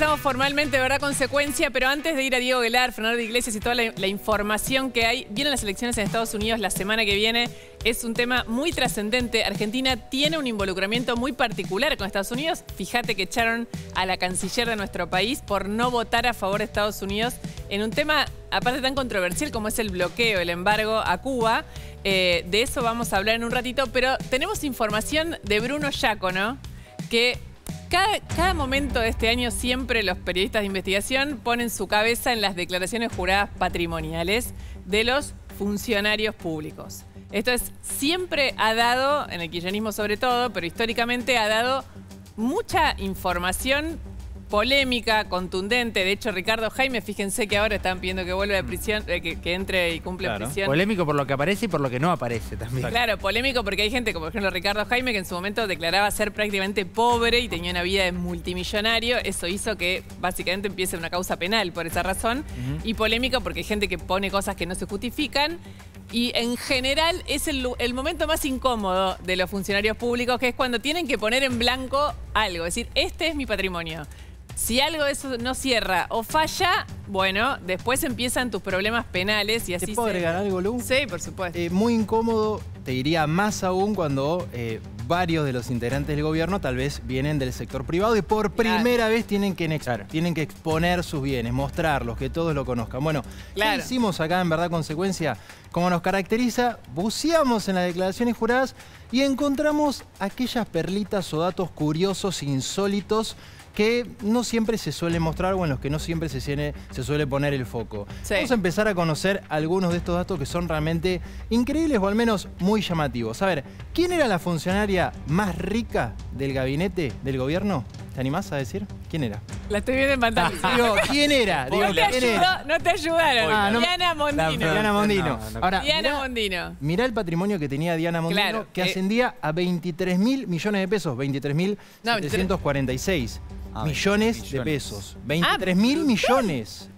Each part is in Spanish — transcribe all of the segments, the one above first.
empezamos formalmente, ¿verdad? Consecuencia, pero antes de ir a Diego Guelar, Fernando Iglesias y toda la información que hay, vienen las elecciones en Estados Unidos la semana que viene. Es un tema muy trascendente. Argentina tiene un involucramiento muy particular con Estados Unidos. Fíjate que echaron a la canciller de nuestro país por no votar a favor de Estados Unidos en un tema, aparte tan controversial como es el bloqueo, el embargo a Cuba. De eso vamos a hablar en un ratito, pero tenemos información de Bruno Giacono, que cada momento de este año siempre los periodistas de investigación ponen su cabeza en las declaraciones juradas patrimoniales de los funcionarios públicos. Esto siempre ha dado, en el kirchnerismo sobre todo, pero históricamente ha dado mucha información polémica, contundente. De hecho, Ricardo Jaime, fíjense que ahora están pidiendo que vuelva de prisión, que entre y cumpla prisión. Polémico por lo que aparece y por lo que no aparece también. Claro, polémico porque hay gente como por ejemplo Ricardo Jaime que en su momento declaraba ser prácticamente pobre y tenía una vida de multimillonario. Eso hizo que básicamente empiece una causa penal por esa razón. Y polémico porque hay gente que pone cosas que no se justifican. Y en general es el momento más incómodo de los funcionarios públicos, que es cuando tienen que poner en blanco algo. Es decir, este es mi patrimonio. Si algo de eso no cierra o falla, bueno, después empiezan tus problemas penales y así. ¿Te puedo agregar algo, Lu? Sí, por supuesto. Muy incómodo, te diría más aún cuando varios de los integrantes del gobierno tal vez vienen del sector privado y por primera vez tienen que exponer sus bienes, mostrarlos, que todos lo conozcan. Bueno, ¿qué hicimos acá en Verdad Consecuencia? Como nos caracteriza, buceamos en las declaraciones juradas y encontramos aquellas perlitas o datos curiosos, insólitos, que no siempre se suele mostrar o en los que no siempre se suele poner el foco. Sí. Vamos a empezar a conocer algunos de estos datos que son realmente increíbles o al menos muy llamativos. A ver, ¿quién era la funcionaria más rica del gabinete del gobierno? ¿Te animás a decir? ¿Quién era? La estoy viendo en pantalla. Digo, ¿quién era? Digo, no te ayudaron. Diana Mondino. Diana Mondino. Ahora, Diana Mondino. Mirá el patrimonio que tenía Diana Mondino, que ascendía a 23.000 millones de pesos. 23.746 millones de pesos. 23.000 millones.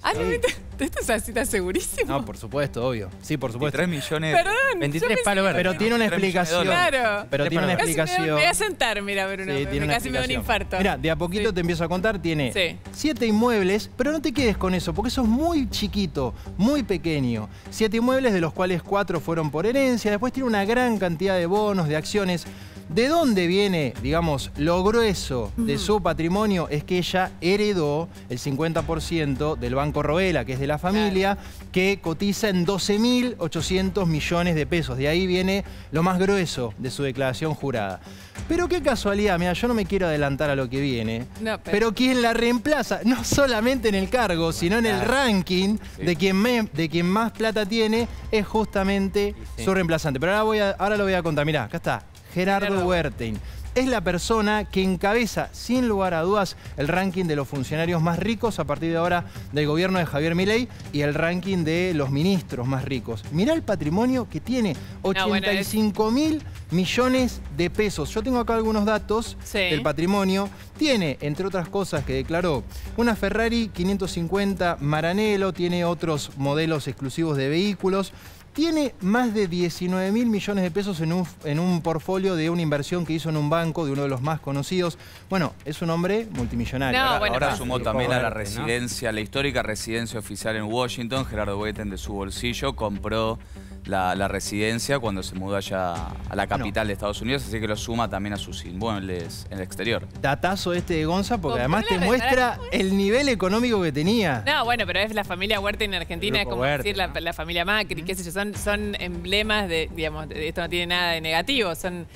¿Esto es así, estás segurísimo? No, por supuesto, obvio. Sí, por supuesto. 23 millones. Perdón. 23 palos verdes. Pero tiene una explicación. Claro. Pero tiene una explicación. Me voy a sentar, mira, Bruno. Sí, Casi me da un infarto. Mira, de a poquito te empiezo a contar. Tiene 7 inmuebles, pero no te quedes con eso, porque eso es muy chiquito, muy pequeño. 7 inmuebles, de los cuales 4 fueron por herencia. Después tiene una gran cantidad de bonos, de acciones. ¿De dónde viene, digamos, lo grueso de su patrimonio? Es que ella heredó el 50% del Banco Roela, que es de la familia, que cotiza en 12.800 millones de pesos. De ahí viene lo más grueso de su declaración jurada. Pero qué casualidad, mira, yo no me quiero adelantar a lo que viene, pero quien la reemplaza, no solamente en el cargo, sino en el ranking de quien más plata tiene, es justamente su reemplazante. Pero ahora lo voy a contar, mirá, acá está. Gerardo Wertheim. Es la persona que encabeza, sin lugar a dudas, el ranking de los funcionarios más ricos a partir de ahora del gobierno de Javier Milei y el ranking de los ministros más ricos. Mirá el patrimonio que tiene, 85.000 millones de pesos. Yo tengo acá algunos datos del patrimonio. Tiene, entre otras cosas que declaró, una Ferrari 550 Maranello, tiene otros modelos exclusivos de vehículos. Tiene más de 19.000 millones de pesos en un portfolio de una inversión que hizo en un banco de uno de los más conocidos. Bueno, es un hombre multimillonario. Ahora sumó también a la residencia, la histórica residencia oficial en Washington. Gerardo Wertheim, de su bolsillo, compró la residencia cuando se mudó allá a la capital de Estados Unidos, así que lo suma también a sus inmuebles en el exterior. Datazo de Gonza, porque además te muestra el nivel económico que tenía. No, bueno, pero es la familia Wertheim en Argentina, es como decir la familia Macri, qué sé yo, son emblemas de, digamos, esto no tiene nada de negativo, son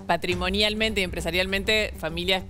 patrimonialmente y empresarialmente familias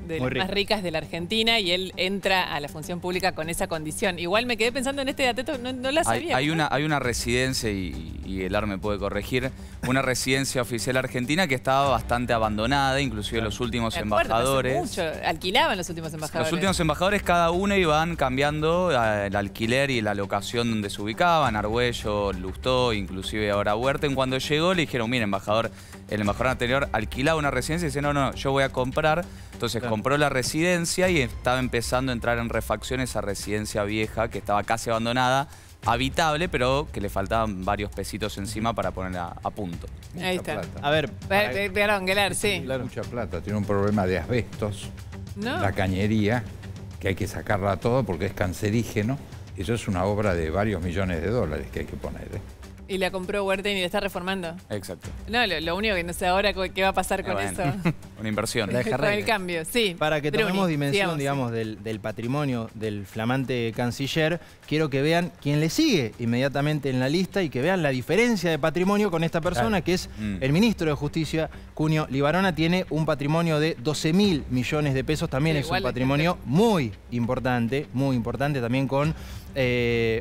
de las más ricas de la Argentina, y él entra a la función pública con esa condición. Igual me quedé pensando en este dato, no la sabía. Hay una residencia, y Elar me puede corregir, una residencia oficial argentina que estaba bastante abandonada, inclusive los últimos embajadores. Mucho. Alquilaban los últimos embajadores. Los últimos embajadores cada uno iban cambiando el alquiler y la locación donde se ubicaban. Argüello, Lustó, inclusive ahora Wertheim. Cuando llegó le dijeron, mire, embajador, el embajador anterior alquilaba una residencia y dice, no, yo voy a comprar. Entonces compró la residencia y estaba empezando a entrar en refacción esa residencia vieja que estaba casi abandonada, habitable, pero que le faltaban varios pesitos encima para ponerla a punto. Ahí está. A ver, perdón, Guelar, sí. Mucha plata, tiene un problema de asbestos, la cañería, que hay que sacarla todo porque es cancerígeno. Eso es una obra de varios millones de dólares que hay que poner. Y la compró Wertheim y la está reformando. Exacto. No, lo único que no sé ahora qué va a pasar con eso. Una inversión. Con el cambio, sí. Para que tomemos dimensión, digamos, del patrimonio del flamante canciller, quiero que vean quién le sigue inmediatamente en la lista y que vean la diferencia de patrimonio con esta persona, que es el ministro de Justicia, Cunio Libarona. Tiene un patrimonio de 12.000 millones de pesos. También es un patrimonio muy importante también con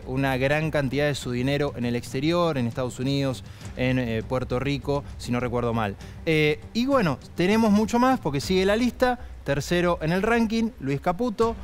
una gran cantidad de su dinero en el exterior, en Estados Unidos, en Puerto Rico, si no recuerdo mal. Y bueno, tenemos mucho más porque sigue la lista. Tercero en el ranking, Luis Caputo,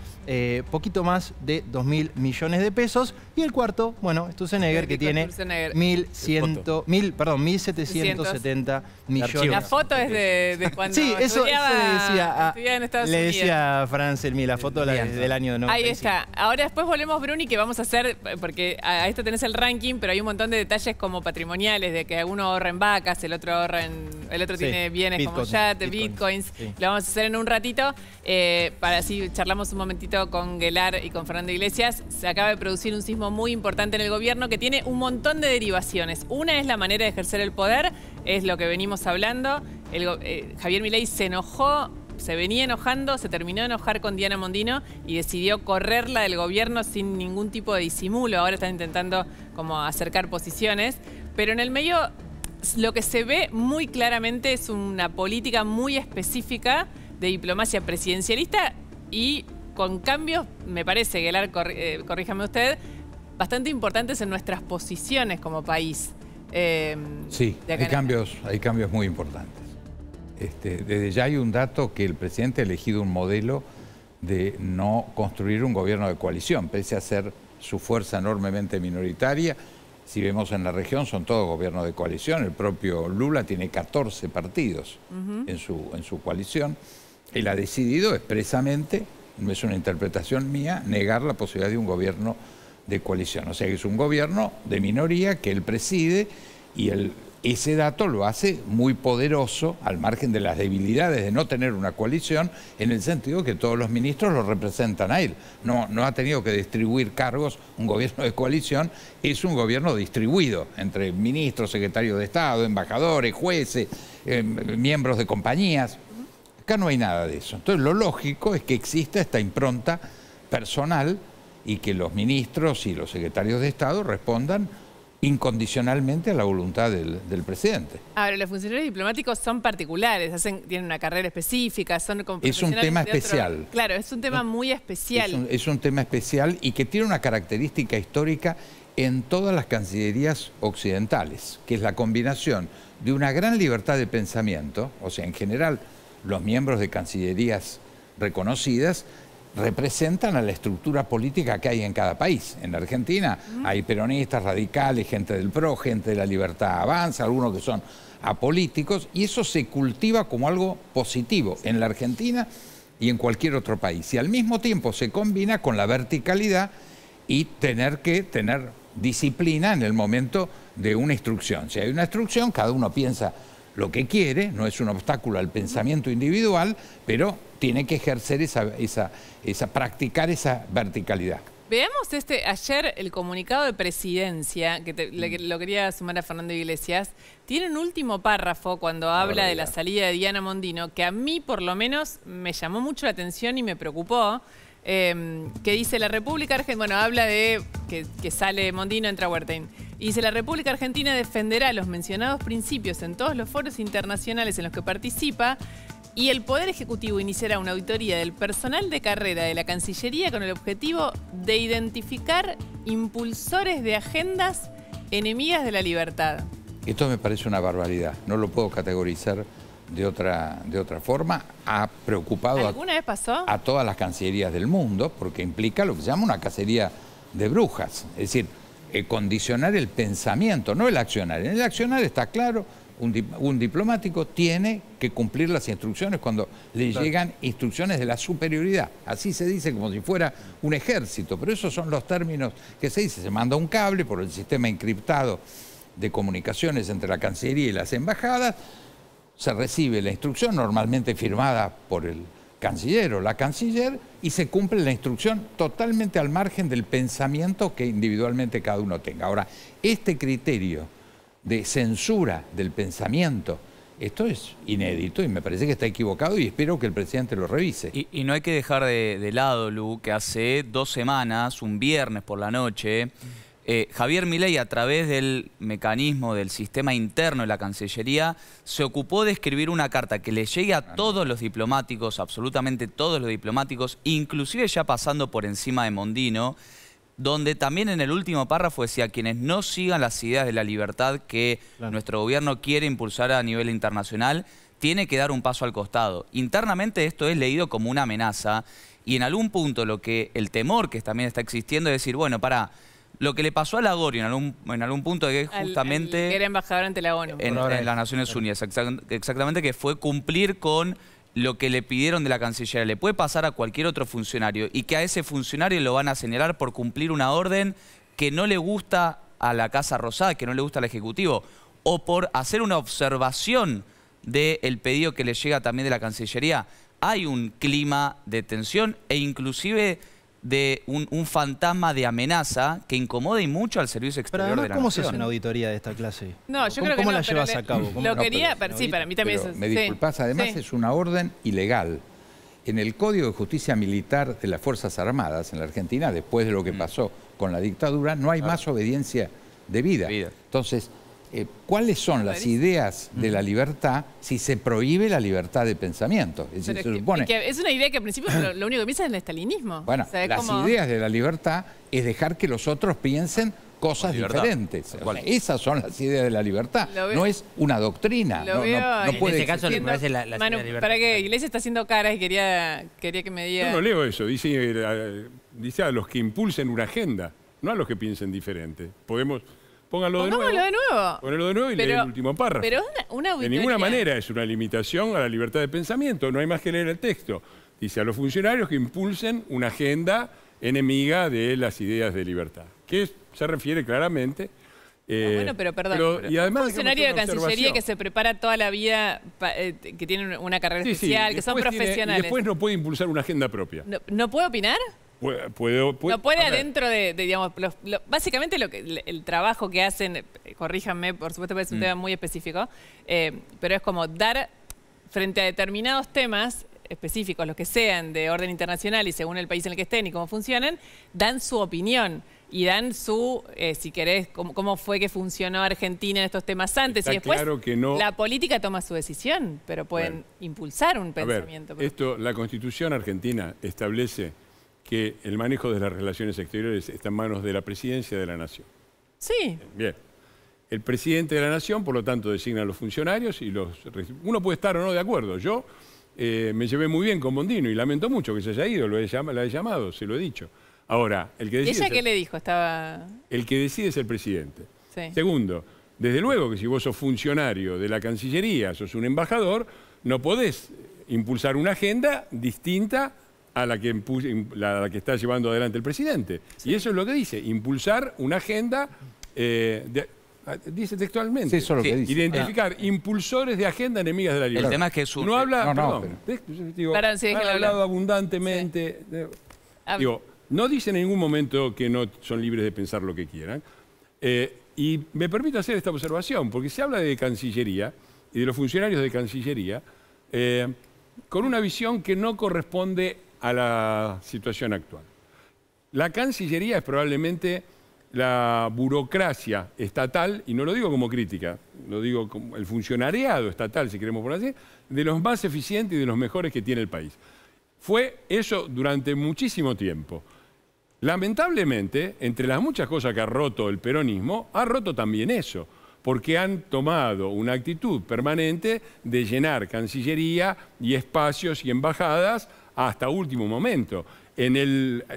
poquito más de 2.000 millones de pesos. Y el cuarto, bueno, Sturzenegger, que tiene 1.770 millones. La foto es de cuando sí, eso estudiaba en Estados le Unidos. decía a Francelmi, la foto del año de 95. Ahí está. Ahora después volvemos, Bruni, que vamos a hacer, porque a esto tenés el ranking, pero hay un montón de detalles como patrimoniales, de que uno ahorra en vacas, el otro tiene bienes como yates, bitcoins. Sí. Lo vamos a hacer en un ratito. Para así charlamos un momentito con Guelar y con Fernando Iglesias. Se acaba de producir un sismo muy importante en el gobierno que tiene un montón de derivaciones. Una es la manera de ejercer el poder, es lo que venimos hablando. Javier Milei se enojó, se venía enojando, se terminó de enojar con Diana Mondino y decidió correrla del gobierno sin ningún tipo de disimulo. Ahora están intentando como acercar posiciones, pero en el medio lo que se ve muy claramente es una política muy específica de diplomacia presidencialista y con cambios, me parece, Guelar, corríjame usted, bastante importantes en nuestras posiciones como país. Sí, hay cambios muy importantes. Desde ya hay un dato que el presidente ha elegido un modelo de no construir un gobierno de coalición, pese a ser su fuerza enormemente minoritaria. Si vemos en la región, son todos gobiernos de coalición. El propio Lula tiene 14 partidos en su coalición. Él ha decidido expresamente, no es una interpretación mía, negar la posibilidad de un gobierno de coalición. O sea que es un gobierno de minoría que él preside y ese dato lo hace muy poderoso al margen de las debilidades de no tener una coalición, en el sentido que todos los ministros lo representan a él. No ha tenido que distribuir cargos. Un gobierno de coalición es un gobierno distribuido entre ministros, secretarios de Estado, embajadores, jueces, miembros de compañías. Acá no hay nada de eso. Entonces lo lógico es que exista esta impronta personal y que los ministros y los secretarios de Estado respondan incondicionalmente a la voluntad del presidente. Ahora, los funcionarios diplomáticos son particulares, tienen una carrera específica, son como profesionales. Es un tema especial. Claro, es un tema muy especial. Es un tema especial y que tiene una característica histórica en todas las cancillerías occidentales, que es la combinación de una gran libertad de pensamiento, o sea, en general, los miembros de cancillerías reconocidas representan a la estructura política que hay en cada país. En la Argentina hay peronistas, radicales, gente del PRO, gente de la Libertad Avanza, algunos que son apolíticos, y eso se cultiva como algo positivo en la Argentina y en cualquier otro país. Y al mismo tiempo se combina con la verticalidad y tener disciplina en el momento de una instrucción. Si hay una instrucción, cada uno piensa lo que quiere, no es un obstáculo al pensamiento individual, pero tiene que ejercer practicar esa verticalidad. Veamos ayer el comunicado de presidencia, que lo quería sumar a Fernando Iglesias, tiene un último párrafo cuando habla de la salida de Diana Mondino, que a mí por lo menos me llamó mucho la atención y me preocupó, que dice la República Argentina, bueno, habla de que sale Mondino, entra Wertheim. Y dice, la República Argentina defenderá los mencionados principios en todos los foros internacionales en los que participa y el Poder Ejecutivo iniciará una auditoría del personal de carrera de la Cancillería con el objetivo de identificar impulsores de agendas enemigas de la libertad. Esto me parece una barbaridad, no lo puedo categorizar de otra forma. Ha preocupado ¿Alguna vez pasó? A todas las cancillerías del mundo, porque implica lo que se llama una cacería de brujas, es decir, condicionar el pensamiento, no el accionar. En el accionar está claro, un diplomático tiene que cumplir las instrucciones cuando le llegan instrucciones de la superioridad. Así se dice como si fuera un ejército, pero esos son los términos que se dice. Se manda un cable por el sistema encriptado de comunicaciones entre la Cancillería y las embajadas, se recibe la instrucción, normalmente firmada por canciller o la canciller y se cumple la instrucción totalmente al margen del pensamiento que individualmente cada uno tenga. Ahora, este criterio de censura del pensamiento, esto es inédito y me parece que está equivocado y espero que el presidente lo revise. Y no hay que dejar de lado, Lu, que hace 2 semanas, un viernes por la noche, Javier Milei, a través del mecanismo del sistema interno de la Cancillería, se ocupó de escribir una carta que le llegue a todos los diplomáticos, absolutamente todos los diplomáticos, inclusive ya pasando por encima de Mondino, donde también en el último párrafo decía: quienes no sigan las ideas de la libertad que nuestro gobierno quiere impulsar a nivel internacional, tiene que dar un paso al costado. Internamente esto es leído como una amenaza y en algún punto el temor que también está existiendo es decir, bueno, lo que le pasó a Lagorio en algún punto que justamente... que era embajador ante la ONU. En las Naciones Unidas, exactamente, que fue cumplir con lo que le pidieron de la Cancillería. Le puede pasar a cualquier otro funcionario y que a ese funcionario lo van a señalar por cumplir una orden que no le gusta a la Casa Rosada, que no le gusta al Ejecutivo, o por hacer una observación del pedido que le llega también de la Cancillería. Hay un clima de tensión e inclusive de un fantasma de amenaza que incomoda y mucho al servicio exterior de la ¿cómo nación. se hace una auditoría de esta clase? No, yo creo que ¿Cómo no, la llevas a cabo? Sí, para mí también pero es... me disculpas, además es una orden ilegal. En el Código de Justicia Militar de las Fuerzas Armadas en la Argentina, después de lo que pasó con la dictadura, no hay más obediencia debida. Entonces, ¿cuáles son las ideas de la libertad si se prohíbe la libertad de pensamiento? Es decir, se supone... es una idea que al principio lo único que piensa es el estalinismo. Bueno, o sea, las ideas de la libertad es dejar que los otros piensen cosas diferentes. O sea, esas son las ideas de la libertad. No es una doctrina. No puede en este caso le parece la Manu, idea de libertad. para que Iglesias está haciendo caras y quería que me diga... Yo no leo eso. Dice a los que impulsen una agenda, no a los que piensen diferente. Pónganlo de nuevo. Ponelo de nuevo y lee el último párrafo. Pero una auditoría... De ninguna manera es una limitación a la libertad de pensamiento. No hay más que leer el texto. Dice a los funcionarios que impulsen una agenda enemiga de las ideas de libertad. Que se refiere claramente... bueno, pero perdón. Y además, un funcionario de Cancillería que se prepara toda la vida, que tiene una carrera especial, que son profesionales. Y después no puede impulsar una agenda propia. ¿No puede opinar? No puede adentro de digamos, básicamente el trabajo que hacen, corríjanme, por supuesto, es un tema muy específico, pero es como dar frente a determinados temas específicos, los que sean de orden internacional y según el país en el que estén y cómo funcionan, dan su opinión y dan su, si querés, cómo fue que funcionó Argentina en estos temas antes. Está y después claro que no... la política toma su decisión, pero pueden impulsar un pensamiento. La Constitución argentina establece que el manejo de las relaciones exteriores está en manos de la Presidencia de la Nación. Sí. Bien. El presidente de la Nación, por lo tanto, designa a los funcionarios y uno puede estar o no de acuerdo. Yo me llevé muy bien con Mondino y lamento mucho que se haya ido, la he llamado, se lo he dicho. Ahora, el que decide... ¿Ella qué le dijo? El que decide es el presidente. Sí. Segundo, desde luego que si vos sos funcionario de la Cancillería, sos un embajador, no podés impulsar una agenda distinta a la que está llevando adelante el presidente. Sí. Y eso es lo que dice, impulsar una agenda, dice textualmente, eso es lo que dice. Identificar impulsores de agenda enemigas de la libertad. El tema es que no habla, han hablado abundantemente. Sí. No dicen en ningún momento que no son libres de pensar lo que quieran. Y me permito hacer esta observación, porque se habla de Cancillería y de los funcionarios de Cancillería con una visión que no corresponde a la situación actual. La Cancillería es probablemente la burocracia estatal, y no lo digo como crítica, lo digo como el funcionariado estatal, si queremos poner así, de los más eficientes y de los mejores que tiene el país. Fue eso durante muchísimo tiempo. Lamentablemente, entre las muchas cosas que ha roto el peronismo, ha roto también eso, porque han tomado una actitud permanente de llenar Cancillería y espacios y embajadas hasta último momento.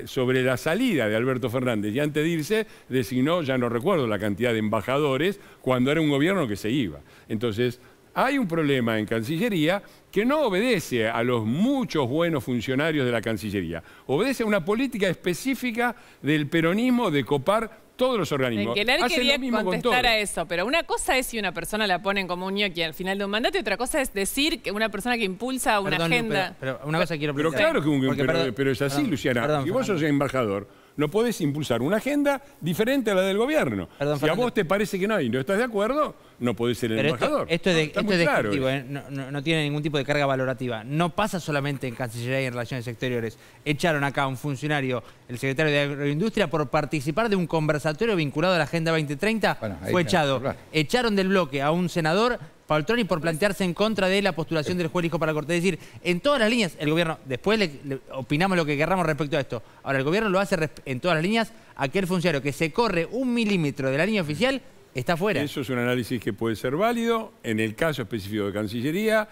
Sobre la salida de Alberto Fernández y antes de irse, designó, ya no recuerdo la cantidad de embajadores, cuando era un gobierno que se iba. Entonces, hay un problema en Cancillería que no obedece a los muchos buenos funcionarios de la Cancillería. Obedece a una política específica del peronismo de copar todos los organismos hacen lo mismo con todo. A eso, pero una cosa es si una persona la ponen como un ñoqui al final de un mandato y otra cosa es decir que una persona que impulsa una agenda... Pero una cosa quiero preguntar. Pero claro que pero es así, Luciana. Si vos sos embajador, no podés impulsar una agenda diferente a la del gobierno. Si a vos te parece que no hay, no estás de acuerdo, no podés ser el embajador. Esto es descriptivo, no tiene ningún tipo de carga valorativa. No pasa solamente en Cancillería y en Relaciones Exteriores. Echaron acá a un funcionario, el secretario de Agroindustria, por participar de un conversatorio vinculado a la Agenda 2030. Bueno, fue echado. Echaron del bloque a un senador, Paltroni, por plantearse en contra de la postulación del juez Lijo para la Corte. Es decir, en todas las líneas, el gobierno, después le opinamos lo que querramos respecto a esto. Ahora, el gobierno lo hace en todas las líneas. Aquel funcionario que se corre 1 milímetro de la línea oficial está fuera. Eso es un análisis que puede ser válido. En el caso específico de Cancillería,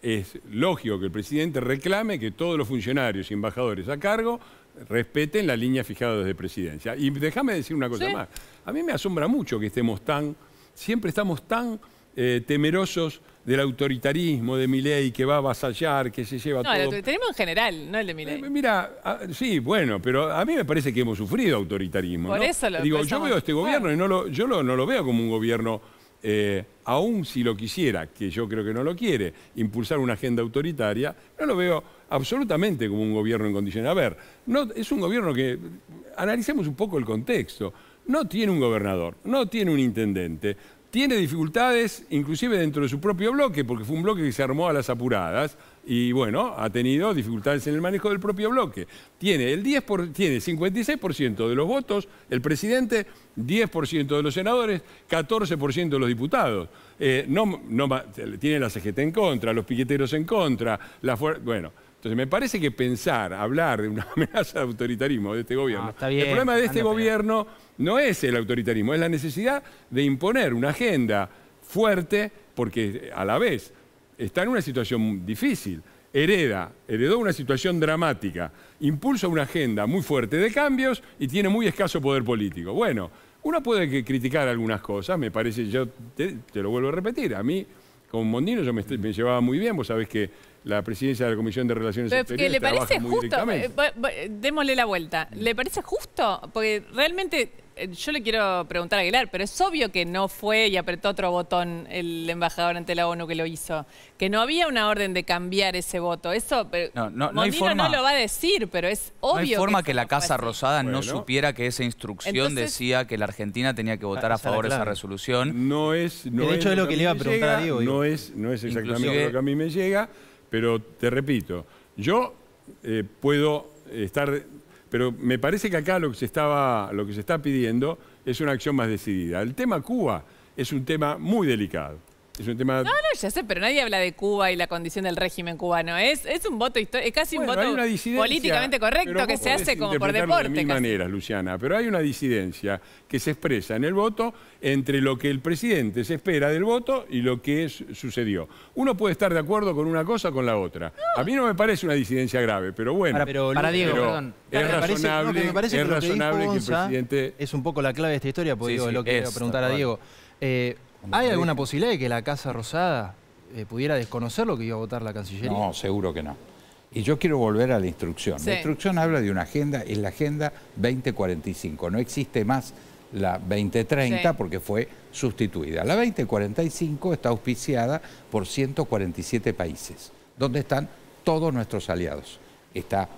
es lógico que el presidente reclame que todos los funcionarios y embajadores a cargo respeten la línea fijada desde Presidencia. Y déjame decir una cosa más. A mí me asombra mucho que siempre estamos tan temerosos del autoritarismo de Milei, que va a avasallar, que se lleva todo. No, el autoritarismo en general, no el de Milei. Mira, sí, bueno, pero a mí me parece que hemos sufrido autoritarismo. Por eso lo digo, yo veo este gobierno y no lo veo como un gobierno, aún si lo quisiera, que yo creo que no lo quiere, impulsar una agenda autoritaria, no lo veo absolutamente como un gobierno en condiciones. A ver, es un gobierno que, analicemos un poco el contexto, no tiene un gobernador, no tiene un intendente, tiene dificultades inclusive dentro de su propio bloque, porque fue un bloque que se armó a las apuradas y bueno, ha tenido dificultades en el manejo del propio bloque. Tiene 56% de los votos el presidente, 10% de los senadores, 14% de los diputados. Tiene la CGT en contra, los piqueteros en contra, bueno... Entonces, me parece que hablar de una amenaza de autoritarismo de este gobierno, el problema de este gobierno no es el autoritarismo, es la necesidad de imponer una agenda fuerte, porque a la vez está en una situación difícil, heredó una situación dramática, impulsa una agenda muy fuerte de cambios y tiene muy escaso poder político. Bueno, uno puede criticar algunas cosas, me parece, yo te lo vuelvo a repetir, a mí, con Mondino yo me llevaba muy bien, vos sabés que la presidencia de la Comisión de Relaciones Exteriores ¿le parece trabaja muy justo? Démosle la vuelta. ¿Le parece justo? Porque realmente yo le quiero preguntar a Aguilar, pero es obvio que no fue y apretó otro botón el embajador ante la ONU que lo hizo. Que no había una orden de cambiar ese voto. Eso no hay forma, no lo va a decir, pero es obvio. No hay forma que la Casa Rosada no supiera que esa instrucción decía que la Argentina tenía que votar a favor de esa resolución. De hecho, es lo que le iba a preguntar a Diego. No es exactamente lo que a mí me llega. Pero te repito, yo puedo estar... Pero me parece que acá lo que se está pidiendo es una acción más decidida. El tema Cuba es un tema muy delicado. Es un tema... No, ya sé, pero nadie habla de Cuba y la condición del régimen cubano. Es un voto histórico, es casi un voto políticamente correcto que se hace como por deporte. De mil maneras, Luciana, pero hay una disidencia que se expresa en el voto entre lo que el presidente se espera del voto y lo que sucedió. Uno puede estar de acuerdo con una cosa o con la otra. No. A mí no me parece una disidencia grave, pero bueno. Para Diego, perdón. Es razonable que el presidente... Es un poco la clave de esta historia, porque es lo que quiero preguntar a Diego. ¿Hay alguna posibilidad de que la Casa Rosada pudiera desconocer lo que iba a votar la Cancillería? No, seguro que no. Y yo quiero volver a la instrucción. La instrucción habla de una agenda, es la Agenda 2045. No existe más la 2030 porque fue sustituida. La 2045 está auspiciada por 147 países, donde están todos nuestros aliados. Está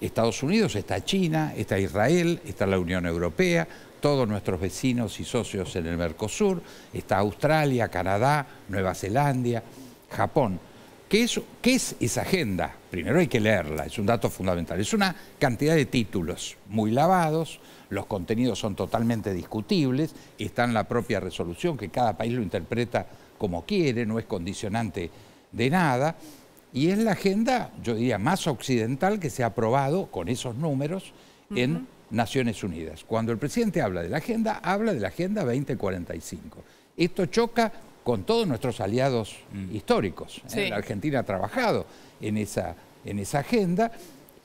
Estados Unidos, está China, está Israel, está la Unión Europea, todos nuestros vecinos y socios en el Mercosur, está Australia, Canadá, Nueva Zelanda, Japón. ¿Qué es esa agenda? Primero hay que leerla, es un dato fundamental. Es una cantidad de títulos muy lavados, los contenidos son totalmente discutibles, está en la propia resolución, que cada país lo interpreta como quiere, no es condicionante de nada, y es la agenda, yo diría, más occidental que se ha aprobado con esos números en Naciones Unidas. Cuando el presidente habla de la Agenda 2045. Esto choca con todos nuestros aliados históricos. La Argentina ha trabajado en esa agenda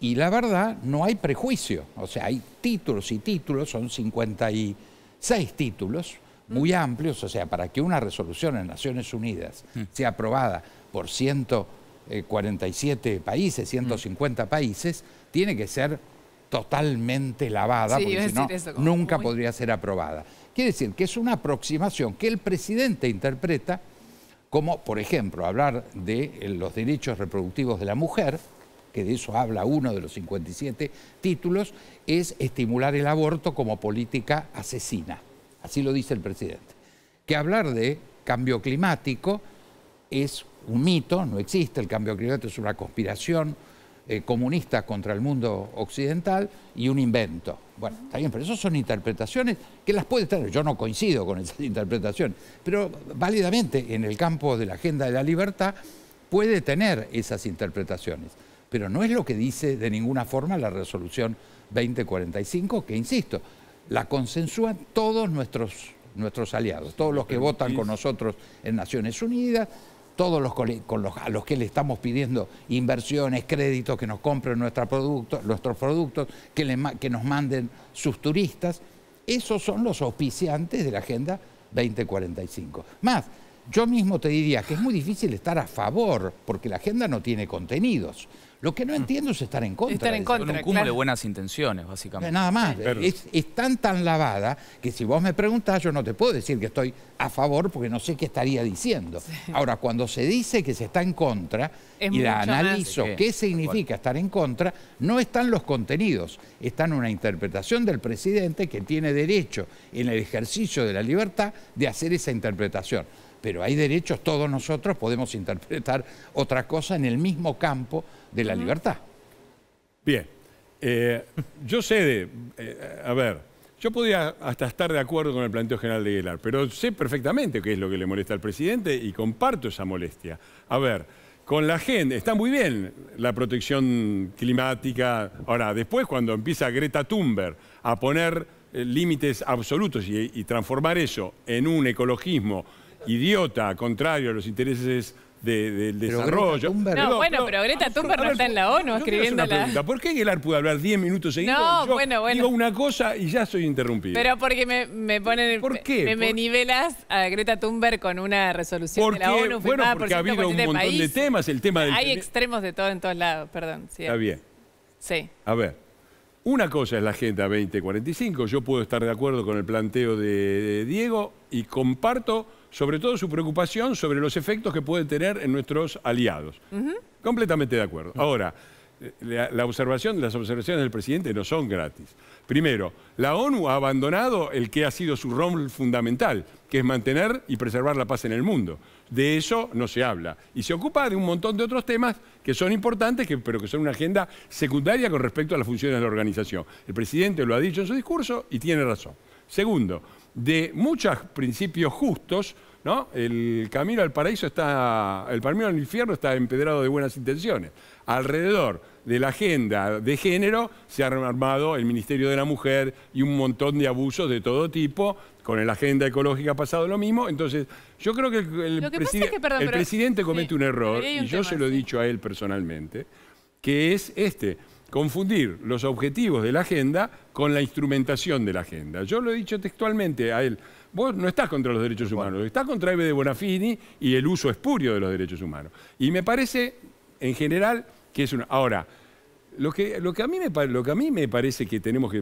y la verdad no hay prejuicio. O sea, hay títulos y títulos, son 56 títulos muy amplios. O sea, para que una resolución en Naciones Unidas sea aprobada por 147 países, 150 países, tiene que ser totalmente lavada, porque si no, nunca podría ser aprobada. Quiere decir que es una aproximación que el presidente interpreta como, por ejemplo, hablar de los derechos reproductivos de la mujer, que de eso habla uno de los 57 títulos, es estimular el aborto como política asesina. Así lo dice el presidente. Que hablar de cambio climático es un mito, no existe, el cambio climático es una conspiración comunista contra el mundo occidental y un invento. Bueno, está bien, pero esas son interpretaciones que las puede tener. Yo no coincido con esas interpretaciones, pero válidamente en el campo de la agenda de la libertad puede tener esas interpretaciones. Pero no es lo que dice de ninguna forma la resolución 2045, que, insisto, la consensúan todos nuestros aliados, todos los que votan con nosotros en Naciones Unidas, todos a los que le estamos pidiendo inversiones, créditos, que nos compren nuestros productos, que nos manden sus turistas. Esos son los auspiciantes de la Agenda 2045. Más, yo mismo te diría que es muy difícil estar a favor, porque la agenda no tiene contenidos. Lo que no entiendo es estar en contra. Estar en contra, un cúmulo de buenas intenciones, básicamente. Nada más. Es tan lavada que si vos me preguntás, yo no te puedo decir que estoy a favor porque no sé qué estaría diciendo. Sí. Ahora, cuando se dice que se está en contra y la analizo qué significa estar en contra, no están los contenidos. Está en una interpretación del presidente que tiene derecho en el ejercicio de la libertad de hacer esa interpretación. Pero hay derechos, todos nosotros podemos interpretar otra cosa en el mismo campo de la libertad. Bien, yo sé a ver, yo podría hasta estar de acuerdo con el planteo general de Aguilar, pero sé perfectamente qué es lo que le molesta al presidente y comparto esa molestia. A ver, con la agenda, está muy bien la protección climática. Ahora, después cuando empieza Greta Thunberg a poner límites absolutos y transformar eso en un ecologismo idiota, contrario a los intereses del desarrollo. Pero Greta Thunberg no está en la ONU escribiendo la... ¿Por qué Aguilar pudo hablar 10 minutos seguidos? No, yo digo una cosa y ya soy interrumpido. Pero porque me ponen... ¿Por qué? Me nivelas a Greta Thunberg con una resolución de la ONU firmada por 147 países. Bueno, porque ha habido un montón de temas. El tema del... Hay extremos de todo en todos lados, perdón. Sí. Está bien. Sí. A ver, una cosa es la Agenda 2045. Yo puedo estar de acuerdo con el planteo de Diego y comparto sobre todo su preocupación sobre los efectos que puede tener en nuestros aliados. Completamente de acuerdo. Ahora, las observaciones del presidente no son gratis. Primero, la ONU ha abandonado el que ha sido su rol fundamental, que es mantener y preservar la paz en el mundo. De eso no se habla. Y se ocupa de un montón de otros temas que son importantes, pero que son una agenda secundaria con respecto a las funciones de la organización. El presidente lo ha dicho en su discurso y tiene razón. Segundo, de muchos principios justos, ¿no? El camino al paraíso el camino al infierno está empedrado de buenas intenciones. Alrededor de la agenda de género se ha armado el Ministerio de la Mujer y un montón de abusos de todo tipo. Con la agenda ecológica ha pasado lo mismo. Entonces, yo creo que el presidente comete un error, y yo se lo he dicho a él personalmente, que es confundir los objetivos de la agenda con la instrumentación de la agenda. Yo lo he dicho textualmente a él. Vos no estás contra los derechos humanos, estás contra Eve de Bonafini y el uso espurio de los derechos humanos. Y me parece, en general, que es una... Ahora, lo que a mí me parece que tenemos que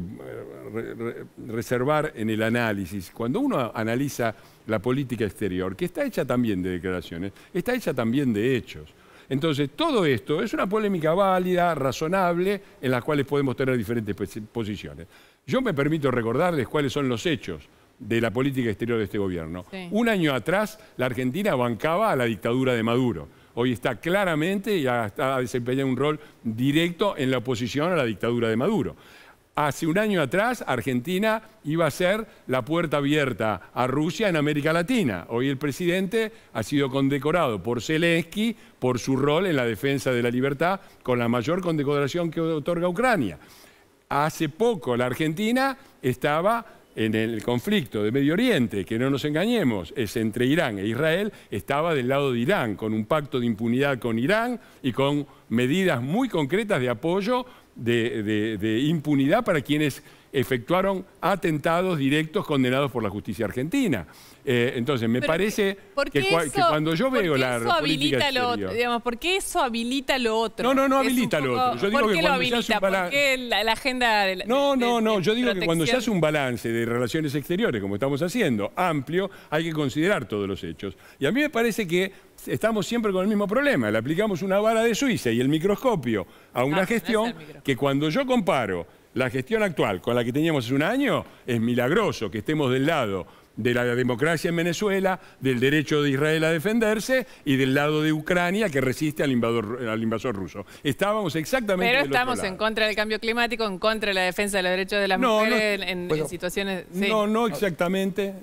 reservar en el análisis, cuando uno analiza la política exterior, que está hecha también de declaraciones, está hecha también de hechos. Entonces, todo esto es una polémica válida, razonable, en las cuales podemos tener diferentes posiciones. Yo me permito recordarles cuáles son los hechos de la política exterior de este gobierno. Sí. Un año atrás, la Argentina bancaba a la dictadura de Maduro. Hoy está claramente y está desempeñando un rol directo en la oposición a la dictadura de Maduro. Hace un año atrás, Argentina iba a ser la puerta abierta a Rusia en América Latina. Hoy el presidente ha sido condecorado por Zelensky por su rol en la defensa de la libertad, con la mayor condecoración que otorga Ucrania. Hace poco la Argentina estaba en el conflicto de Medio Oriente, que no nos engañemos, es entre Irán e Israel, estaba del lado de Irán, con un pacto de impunidad con Irán y con medidas muy concretas de apoyo de impunidad para quienes efectuaron atentados directos condenados por la justicia argentina. Entonces, me parece que cuando yo veo la política exterior... Digamos, ¿por qué eso habilita lo otro? No habilita lo otro. Yo digo que cuando se hace un balance... ¿Por qué la agenda de yo digo que cuando se hace un balance de relaciones exteriores, como estamos haciendo, amplio, hay que considerar todos los hechos. Y a mí me parece que estamos siempre con el mismo problema. Le aplicamos una vara de Suiza y el microscopio a una gestión que cuando yo comparo la gestión actual con la que teníamos hace un año, es milagroso que estemos del lado de la democracia en Venezuela, del derecho de Israel a defenderse y del lado de Ucrania que resiste al invasor ruso. Estábamos exactamente Pero del otro estamos lado. En contra del cambio climático, en contra de la defensa de los derechos de las mujeres en situaciones... Sí. No exactamente.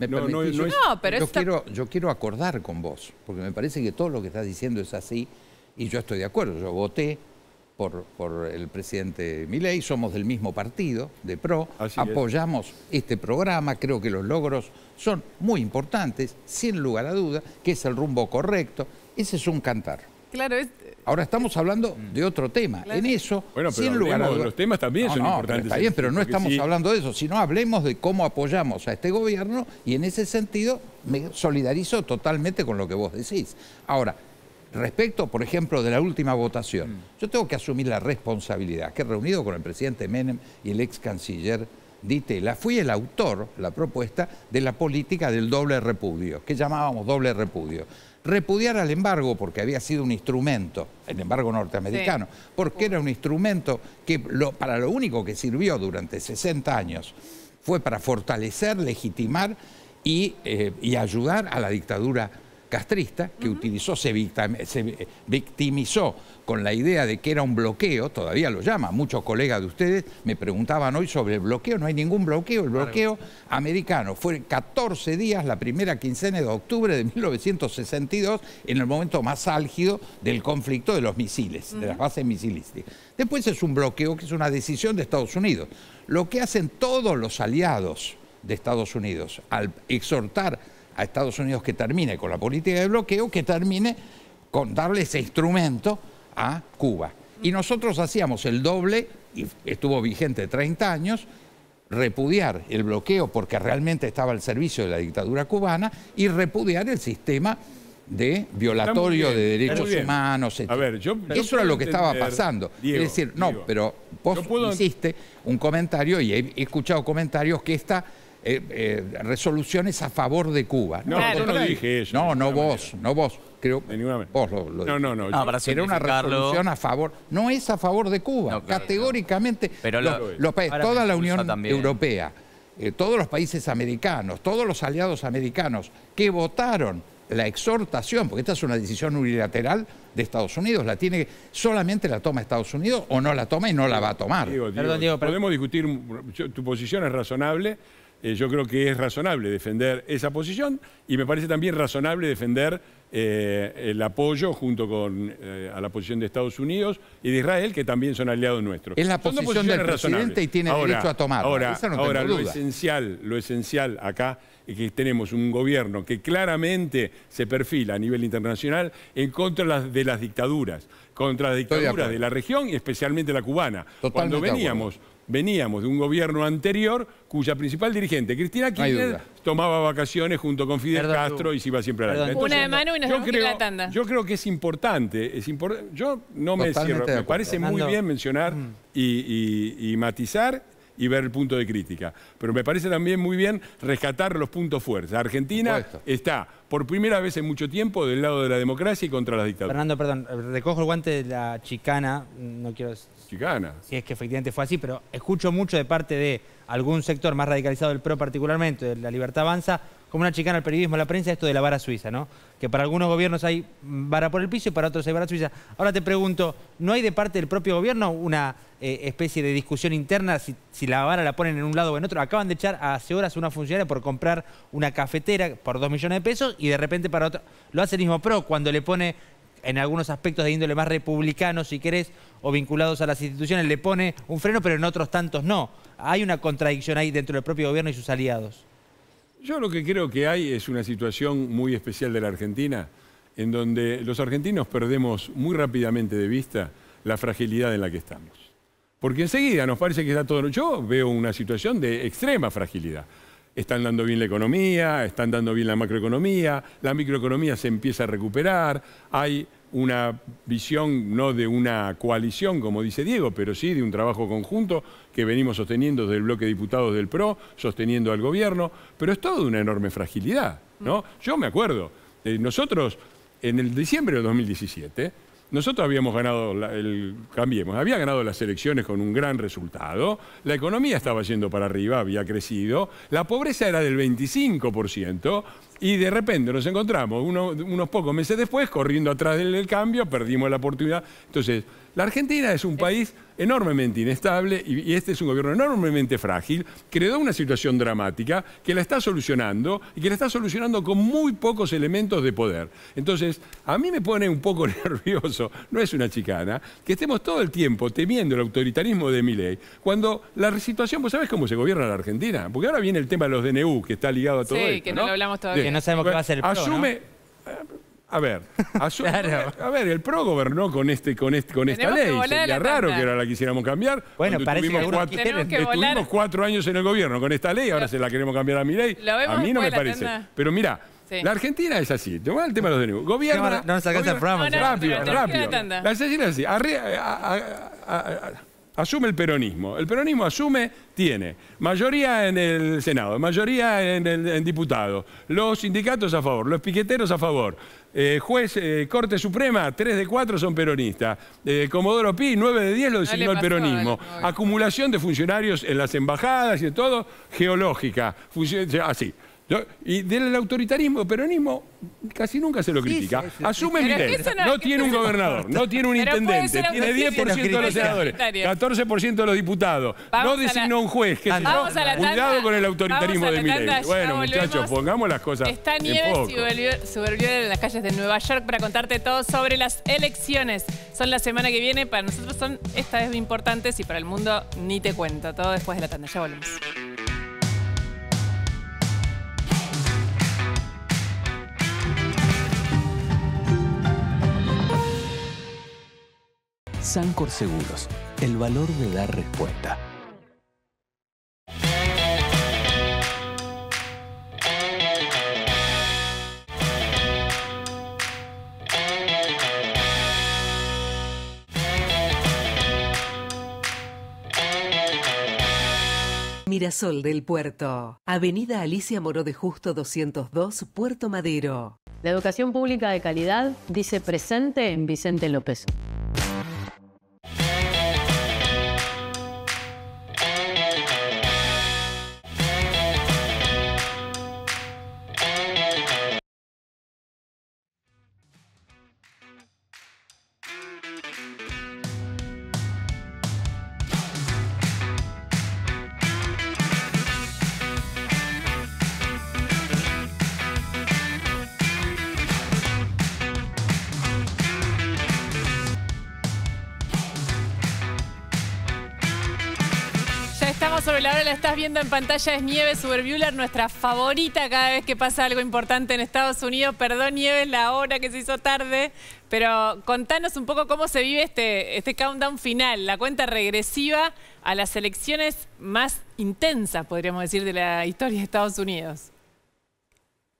Yo quiero acordar con vos, porque me parece que todo lo que estás diciendo es así y yo estoy de acuerdo. Yo voté por el presidente Milei, somos del mismo partido, de PRO, apoyamos este programa, creo que los logros son muy importantes, sin lugar a duda, que es el rumbo correcto, ese es un cantar. Claro, Ahora estamos hablando de otro tema, en eso, pero sin lugar a duda. Los temas también son importantes. Está bien, pero no estamos hablando de eso, sino hablemos de cómo apoyamos a este gobierno y en ese sentido me solidarizo totalmente con lo que vos decís. Ahora, respecto, por ejemplo, de la última votación, yo tengo que asumir la responsabilidad que reunido con el presidente Menem y el ex canciller Di Tella, fui el autor, la propuesta de la política del doble repudio, que llamábamos doble repudio. Repudiar al embargo porque había sido un instrumento, el embargo norteamericano, porque era un instrumento que para lo único que sirvió durante 60 años fue para fortalecer, legitimar y ayudar a la dictadura castrista, que utilizó, se victimizó con la idea de que era un bloqueo, todavía lo llama, muchos colegas de ustedes me preguntaban hoy sobre el bloqueo, no hay ningún bloqueo, el bloqueo americano fue 14 días, la primera quincena de octubre de 1962, en el momento más álgido del conflicto de los misiles, de las bases misilísticas. Después es un bloqueo que es una decisión de Estados Unidos. Lo que hacen todos los aliados de Estados Unidos al exhortar a Estados Unidos que termine con la política de bloqueo, que termine con darle ese instrumento a Cuba. Y nosotros hacíamos el doble, y estuvo vigente 30 años, repudiar el bloqueo porque realmente estaba al servicio de la dictadura cubana y repudiar el sistema de violatorio de derechos humanos, etc. A ver, eso era lo que estaba pasando. Diego, es decir, no, pero vos hiciste un comentario y he escuchado comentarios que esta resoluciones a favor de Cuba. No, yo no dije eso. No vos. Creo vos lo dijiste. Era una resolución a favor. No es a favor de Cuba. Categóricamente, pero toda la Unión Europea, todos los países americanos, todos los aliados americanos que votaron la exhortación, porque esta es una decisión unilateral de Estados Unidos, solamente la toma Estados Unidos o no la toma y no la va a tomar. Diego, podemos discutir, tu posición es razonable. Yo creo que es razonable defender esa posición y me parece también razonable defender el apoyo junto con a la posición deEstados Unidos y de Israel, que también son aliados nuestros. Es la posición del presidente y tiene derecho a tomarla. Ahora lo esencial acá es que tenemos un gobierno que claramente se perfila a nivel internacional en contra de las dictaduras, contra las dictaduras de la región y especialmente la cubana. Cuando veníamos de un gobierno anterior cuya principal dirigente, Cristina Kirchner, tomaba vacaciones junto con Fidel Castro y se iba siempre a la tanda. Una de mano y nos vamos a la tanda. Yo creo que es importante. Yo no me cierro. Me parece muy bien mencionar y matizar y ver el punto de crítica. Pero me parece también muy bien rescatar los puntos fuertes. Argentina está, por primera vez en mucho tiempo, del lado de la democracia y contra las dictaduras. Fernando, perdón, recojo el guante de la chicana, no quiero... Chicana. Si es que efectivamente fue así, pero escucho mucho de parte de algún sector más radicalizado del PRO particularmente, de la Libertad Avanza, como una chicana al periodismo, a la prensa, esto de la vara suiza, ¿no? Que para algunos gobiernos hay vara por el piso y para otros hay vara suiza. Ahora te pregunto, ¿no hay de parte del propio gobierno una especie de discusión interna si la vara la ponen en un lado o en otro? Acaban de echar hace horas a una funcionaria por comprar una cafetera por 2 millones de pesos y de repente para otro... Lo hace el mismo PRO cuando le pone, en algunos aspectos de índole más republicano, si querés, o vinculados a las instituciones, le pone un freno, pero en otros tantos no. Hay una contradicción ahí dentro del propio gobierno y sus aliados. Yo lo que creo que hay es una situación muy especial de la Argentina, en donde los argentinos perdemos muy rápidamente de vista la fragilidad en la que estamos. Porque enseguida nos parece que está todo... Yo veo una situación de extrema fragilidad. Están dando bien la economía, están dando bien la macroeconomía, la microeconomía se empieza a recuperar, hay una visión no de una coalición, como dice Diego, pero sí de un trabajo conjunto que venimos sosteniendo desde el bloque de diputados del PRO, sosteniendo al gobierno, pero es todo una enorme fragilidad, ¿no? Yo me acuerdo, nosotros en el diciembre de 2017, nosotros habíamos ganado, había ganado las elecciones con un gran resultado, la economía estaba yendo para arriba, había crecido, la pobreza era del 25%, y de repente nos encontramos unos pocos meses después corriendo atrás del cambio, perdimos la oportunidad. Entonces, la Argentina es un país enormemente inestable y este es un gobierno enormemente frágil, que le da una situación dramática, que la está solucionando y que la está solucionando con muy pocos elementos de poder. Entonces, a mí me pone un poco nervioso, no es una chicana, que estemos todo el tiempo temiendo el autoritarismo de Milei, cuando la situación, ¿vos sabés cómo se gobierna la Argentina? Porque ahora viene el tema de los DNU, que está ligado a todo esto, sí, que no lo hablamos todavía. Que no sabemos qué va a hacer el PRO, asume, ¿no? A ver, claro. A ver, el PRO gobernó con esta ley. Sería raro que ahora la quisiéramos cambiar. Bueno, parece que estuvimos 4 años en el gobierno con esta ley, ahora se la queremos cambiar a Milei. A mí no me parece. Pero mirá, la Argentina es así. Te voy al tema de los DNU. Gobierna... No nos alcanza el programa. Rápido. La Argentina es así. Asume el peronismo. El peronismo tiene mayoría en el Senado, mayoría en diputados, los sindicatos a favor, los piqueteros a favor, Corte Suprema, 3 de 4 son peronistas, Comodoro Pi, 9 de 10 lo designó el peronismo, acumulación de funcionarios en las embajadas y de todo, geológica, así. Y del autoritarismo, el peronismo casi nunca se lo critica. Asume Milei, no tiene un gobernador, no tiene un intendente, tiene 10% de los senadores, 14% de los diputados, no designó un juez. Cuidado con el autoritarismo de Milei. Bueno, muchachos, pongamos las cosas en foco. Está Nieves Subervioler en las calles de Nueva York para contarte todo sobre las elecciones. Son la semana que viene, para nosotros son esta vez importantes y para el mundo ni te cuento. Todo después de la tanda, ya volvemos. Sancor Seguros, el valor de dar respuesta. Mirasol del Puerto. Avenida Alicia Moró de Justo 202, Puerto Madero. La educación pública de calidad dice presente en Vicente López. Sobre la hora, la estás viendo en pantalla, es Nieves Subervioler, nuestra favorita cada vez que pasa algo importante en Estados Unidos. Perdón, Nieves, la hora que se hizo tarde, pero contanos un poco cómo se vive este countdown final, la cuenta regresiva a las elecciones más intensas, podríamos decir, de la historia de Estados Unidos.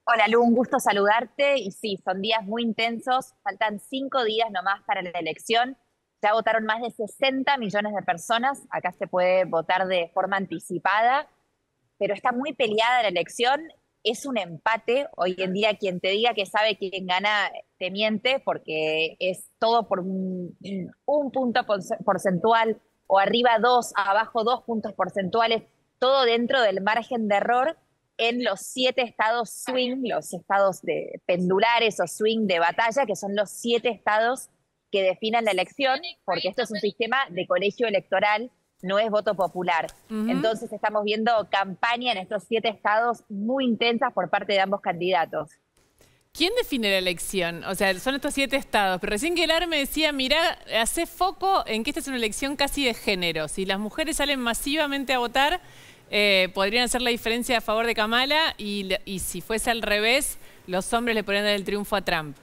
Hola Lu, un gusto saludarte. Y sí, son días muy intensos, faltan 5 días nomás para la elección. Ya votaron más de 60 millones de personas. Acá se puede votar de forma anticipada, pero está muy peleada la elección. Es un empate. Hoy en día quien te diga que sabe quién gana te miente, porque es todo por un punto porcentual, o arriba 2, abajo 2 puntos porcentuales, todo dentro del margen de error en los 7 estados swing, los estados pendulares o swing de batalla, que son los 7 estados que definan la elección, porque esto es un sistema de colegio electoral, no es voto popular. Entonces estamos viendo campaña en estos 7 estados muy intensas por parte de ambos candidatos. ¿Quién define la elección? O sea, son estos 7 estados, pero recién Guelar me decía, mirá, hace foco en que esta es una elección casi de género. Si las mujeres salen masivamente a votar, podrían hacer la diferencia a favor de Kamala, y si fuese al revés, los hombres le podrían dar el triunfo a Trump.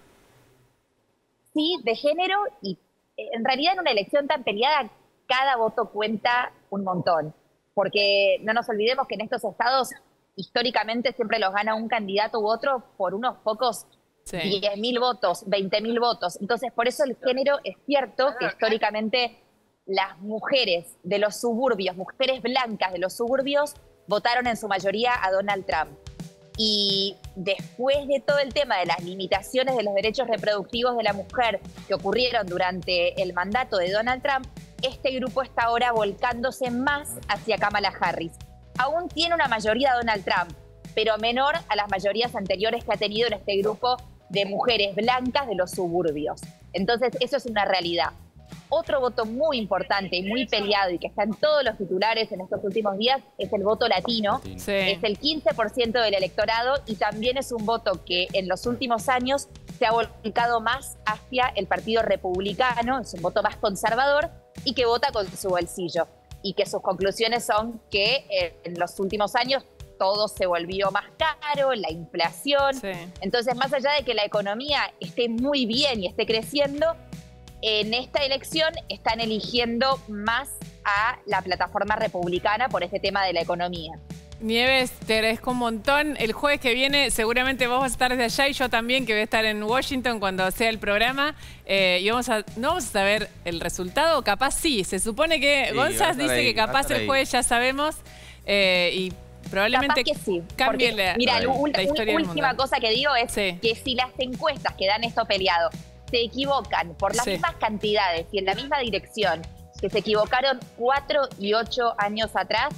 Sí, de género, y en realidad en una elección tan peleada cada voto cuenta un montón. Porque no nos olvidemos que en estos estados históricamente siempre los gana un candidato u otro por unos pocos 10.000 votos, 20.000 votos. Entonces, por eso el género es cierto que históricamente las mujeres de los suburbios, mujeres blancas de los suburbios, votaron en su mayoría a Donald Trump. Y después de todo el tema de las limitaciones de los derechos reproductivos de la mujer que ocurrieron durante el mandato de Donald Trump, este grupo está ahora volcándose más hacia Kamala Harris. Aún tiene una mayoría Donald Trump, pero menor a las mayorías anteriores que ha tenido en este grupo de mujeres blancas de los suburbios. Entonces, eso es una realidad. Otro voto muy importante y muy peleado y que está en todos los titulares en estos últimos días es el voto latino. Sí. Es el 15% del electorado y también es un voto que en los últimos años se ha volcado más hacia el Partido Republicano, es un voto más conservador y que vota con su bolsillo. Y que sus conclusiones son que en los últimos años todo se volvió más caro, la inflación. Sí. Entonces, más allá de que la economía esté muy bien y esté creciendo, en esta elección están eligiendo más a la plataforma republicana por este tema de la economía. Nieves, te agradezco un montón. El jueves que viene seguramente vos vas a estar desde allá y yo también, que voy a estar en Washington cuando sea el programa. Y no vamos a saber el resultado, capaz sí. Se supone que Gonzás dice que capaz el jueves ya sabemos y probablemente capaz que sí, cambie porque, mira, la historia del mundo. Última cosa que digo es que si las encuestas que dan esto peleado se equivocan por las mismas cantidades y en la misma dirección que se equivocaron 4 y 8 años atrás,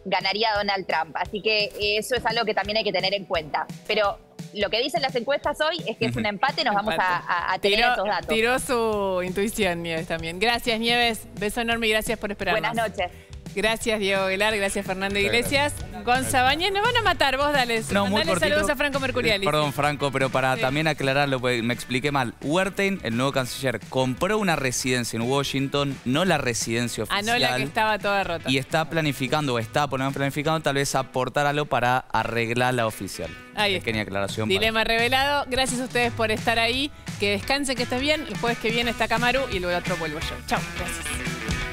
ganaría Donald Trump. Así que eso es algo que también hay que tener en cuenta. Pero lo que dicen las encuestas hoy es que es un empate, nos vamos a tener esos datos. Tiró su intuición, Nieves, también. Gracias, Nieves. Beso enorme y gracias por esperarnos. Buenas noches. Gracias, Diego Aguilar. Gracias, Fernando Iglesias. Gonza Bañez, nos van a matar, vos dale. No, muy cortito. Saludos a Franco Mercuriali. Perdón, Franco, pero para también aclararlo, porque me expliqué mal. Wertheim, el nuevo canciller, compró una residencia en Washington, no la residencia oficial. No la que estaba toda rota. Y está planificando, o está planificando tal vez aportar algo para arreglar la oficial. Ahí Pequeña aclaración. Dilema revelado. Gracias a ustedes por estar ahí. Que descansen, que estés bien. El jueves que viene está Kamaru y luego el otro vuelvo yo. Chao. Gracias.